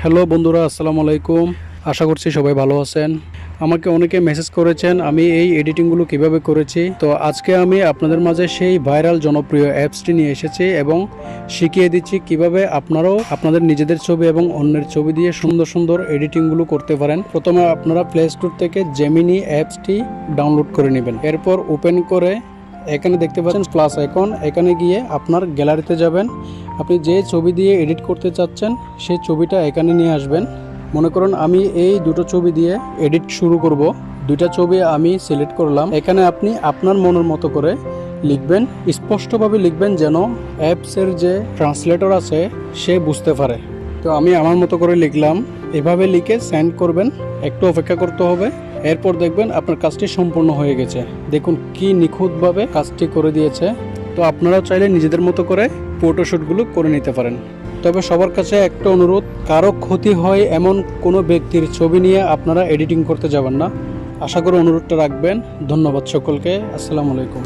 Hello বন্ধুরা, আসসালামু আলাইকুম। আশা করছি সবাই ভালো আছেন। আমাকে অনেকে মেসেজ করেছেন আমি এই এডিটিংগুলো কিভাবে করেছি। তো আজকে আমি আপনাদের মাঝে সেই ভাইরাল জনপ্রিয় অ্যাপসটি নিয়ে এসেছি এবং শিখিয়ে দিচ্ছি কিভাবে আপনারাও আপনাদের নিজেদের ছবি এবং অন্যের ছবি দিয়ে সুন্দর সুন্দর এডিটিংগুলো করতে পারেন। প্রথমে আপনারা প্লে স্টোর থেকে জেমিনি অ্যাপসটি ডাউনলোড করে নেবেন। এরপর ওপেন করে এখানে দেখতে পাচ্ছেন প্লাস আইকন, এখানে গিয়ে আপনার গ্যালারিতে যাবেন। আপনি যে ছবি দিয়ে এডিট করতে চাচ্ছেন সেই ছবিটা এখানে নিয়ে আসবেন। মনে করুন আমি এই দুটো ছবি দিয়ে এডিট শুরু করব। দুইটা ছবি আমি সিলেক্ট করলাম। এখানে আপনি আপনার মনের মতো করে লিখবেন, স্পষ্টভাবে লিখবেন যেন অ্যাপসের যে ট্রান্সলেটর আছে সে বুঝতে পারে। তো আমি আমার মতো করে লিখলাম। এভাবে লিখে সেন্ড করবেন, একটু অপেক্ষা করতে হবে। এরপর দেখবেন আপনার কাজটি সম্পূর্ণ হয়ে গেছে। দেখুন কি নিখুঁতভাবে কাজটি করে দিয়েছে। তো আপনারাও চাইলে নিজেদের মতো করে ফটোশ্যুটগুলো করে নিতে পারেন। তবে সবার কাছে একটা অনুরোধ, কারো ক্ষতি হয় এমন কোনো ব্যক্তির ছবি নিয়ে আপনারা এডিটিং করতে যাবেন না। আশা করি অনুরোধটা রাখবেন। ধন্যবাদ সকলকে। আসসালামু আলাইকুম।